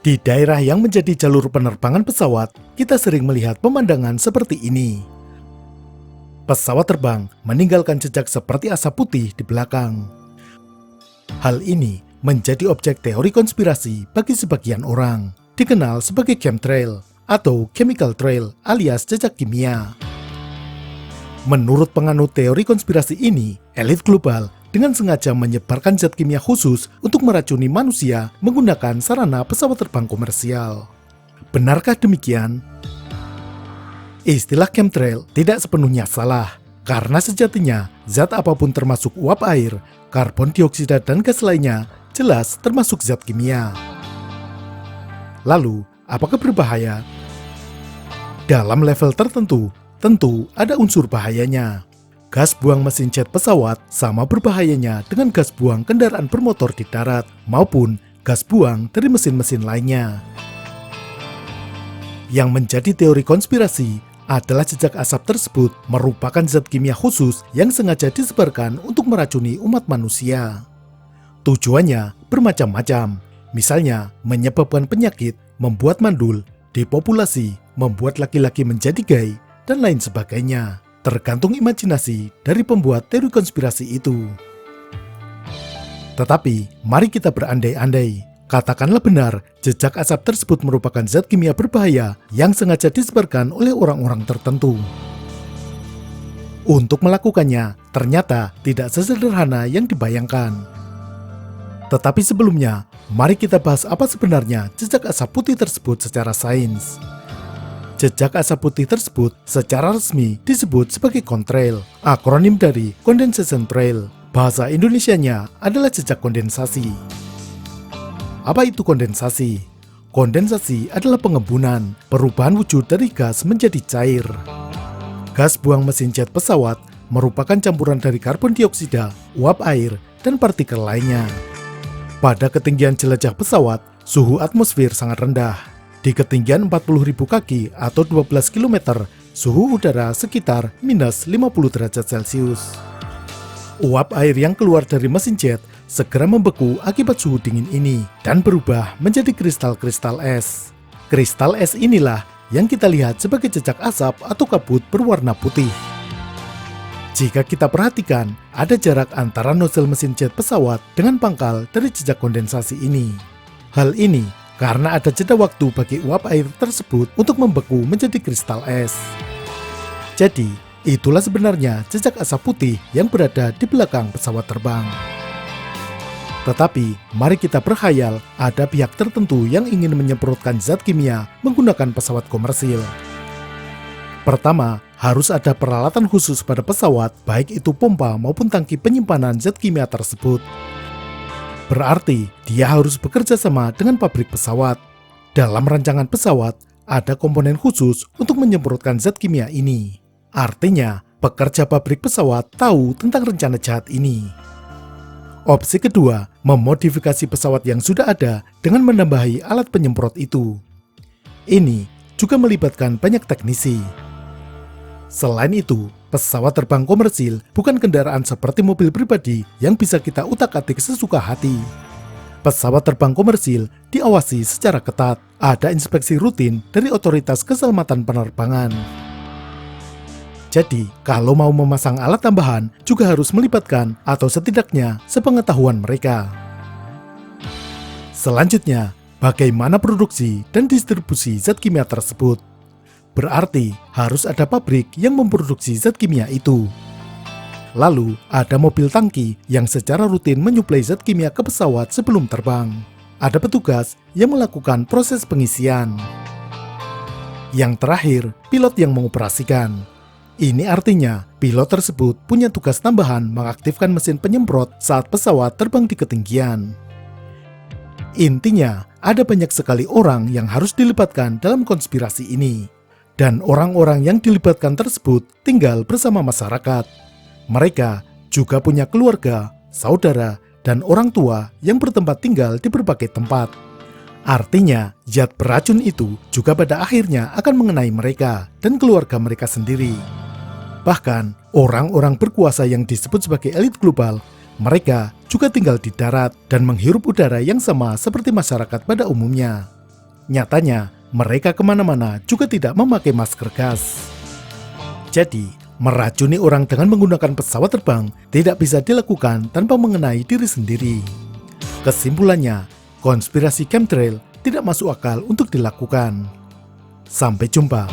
Di daerah yang menjadi jalur penerbangan pesawat, kita sering melihat pemandangan seperti ini. Pesawat terbang meninggalkan jejak seperti asap putih di belakang. Hal ini menjadi objek teori konspirasi bagi sebagian orang, dikenal sebagai chemtrail atau chemical trail alias jejak kimia. Menurut penganut teori konspirasi ini, elit global dengan sengaja menyebarkan zat kimia khusus untuk meracuni manusia menggunakan sarana pesawat terbang komersial. Benarkah demikian? Istilah chemtrail tidak sepenuhnya salah, karena sejatinya zat apapun termasuk uap air, karbon dioksida dan gas lainnya jelas termasuk zat kimia. Lalu, apakah berbahaya? Dalam level tertentu, tentu ada unsur bahayanya. Gas buang mesin jet pesawat sama berbahayanya dengan gas buang kendaraan bermotor di darat maupun gas buang dari mesin-mesin lainnya. Yang menjadi teori konspirasi adalah jejak asap tersebut merupakan zat kimia khusus yang sengaja disebarkan untuk meracuni umat manusia. Tujuannya bermacam-macam, misalnya menyebabkan penyakit, membuat mandul, depopulasi, membuat laki-laki menjadi gay, dan lain sebagainya. Tergantung imajinasi dari pembuat teori konspirasi itu. Tetapi, mari kita berandai-andai. Katakanlah benar, jejak asap tersebut merupakan zat kimia berbahaya yang sengaja disebarkan oleh orang-orang tertentu. Untuk melakukannya, ternyata tidak sesederhana yang dibayangkan. Tetapi sebelumnya, mari kita bahas apa sebenarnya jejak asap putih tersebut secara sains. Jejak asap putih tersebut secara resmi disebut sebagai contrail, akronim dari condensation trail. Bahasa Indonesianya adalah jejak kondensasi. Apa itu kondensasi? Kondensasi adalah pengembunan, perubahan wujud dari gas menjadi cair. Gas buang mesin jet pesawat merupakan campuran dari karbon dioksida, uap air, dan partikel lainnya. Pada ketinggian jelajah pesawat, suhu atmosfer sangat rendah. Di ketinggian 40.000 kaki atau 12 km, suhu udara sekitar minus 50 derajat Celcius. Uap air yang keluar dari mesin jet segera membeku akibat suhu dingin ini dan berubah menjadi kristal-kristal es. Kristal es inilah yang kita lihat sebagai jejak asap atau kabut berwarna putih. Jika kita perhatikan, ada jarak antara nozzle mesin jet pesawat dengan pangkal dari jejak kondensasi ini. Hal ini karena ada jeda waktu bagi uap air tersebut untuk membeku menjadi kristal es. Jadi, itulah sebenarnya jejak asap putih yang berada di belakang pesawat terbang. Tetapi, mari kita berkhayal ada pihak tertentu yang ingin menyemprotkan zat kimia menggunakan pesawat komersil. Pertama, harus ada peralatan khusus pada pesawat, baik itu pompa maupun tangki penyimpanan zat kimia tersebut. Berarti, dia harus bekerja sama dengan pabrik pesawat. Dalam rancangan pesawat, ada komponen khusus untuk menyemprotkan zat kimia ini. Artinya, pekerja pabrik pesawat tahu tentang rencana jahat ini. Opsi kedua, memodifikasi pesawat yang sudah ada dengan menambahi alat penyemprot itu. Ini juga melibatkan banyak teknisi. Selain itu, pesawat terbang komersil bukan kendaraan seperti mobil pribadi yang bisa kita utak-atik sesuka hati. Pesawat terbang komersil diawasi secara ketat. Ada inspeksi rutin dari otoritas keselamatan penerbangan. Jadi, kalau mau memasang alat tambahan, juga harus melibatkan atau setidaknya sepengetahuan mereka. Selanjutnya, bagaimana produksi dan distribusi zat kimia tersebut? Berarti harus ada pabrik yang memproduksi zat kimia itu. Lalu ada mobil tangki yang secara rutin menyuplai zat kimia ke pesawat sebelum terbang. Ada petugas yang melakukan proses pengisian. Yang terakhir, pilot yang mengoperasikan. Ini artinya pilot tersebut punya tugas tambahan mengaktifkan mesin penyemprot saat pesawat terbang di ketinggian. Intinya, ada banyak sekali orang yang harus dilibatkan dalam konspirasi ini. Dan orang-orang yang dilibatkan tersebut tinggal bersama masyarakat. Mereka juga punya keluarga, saudara, dan orang tua yang bertempat tinggal di berbagai tempat. Artinya, zat beracun itu juga pada akhirnya akan mengenai mereka dan keluarga mereka sendiri. Bahkan, orang-orang berkuasa yang disebut sebagai elit global, mereka juga tinggal di darat dan menghirup udara yang sama seperti masyarakat pada umumnya. Nyatanya, mereka kemana-mana juga tidak memakai masker gas. Jadi, meracuni orang dengan menggunakan pesawat terbang tidak bisa dilakukan tanpa mengenai diri sendiri. Kesimpulannya, konspirasi chemtrail tidak masuk akal untuk dilakukan. Sampai jumpa.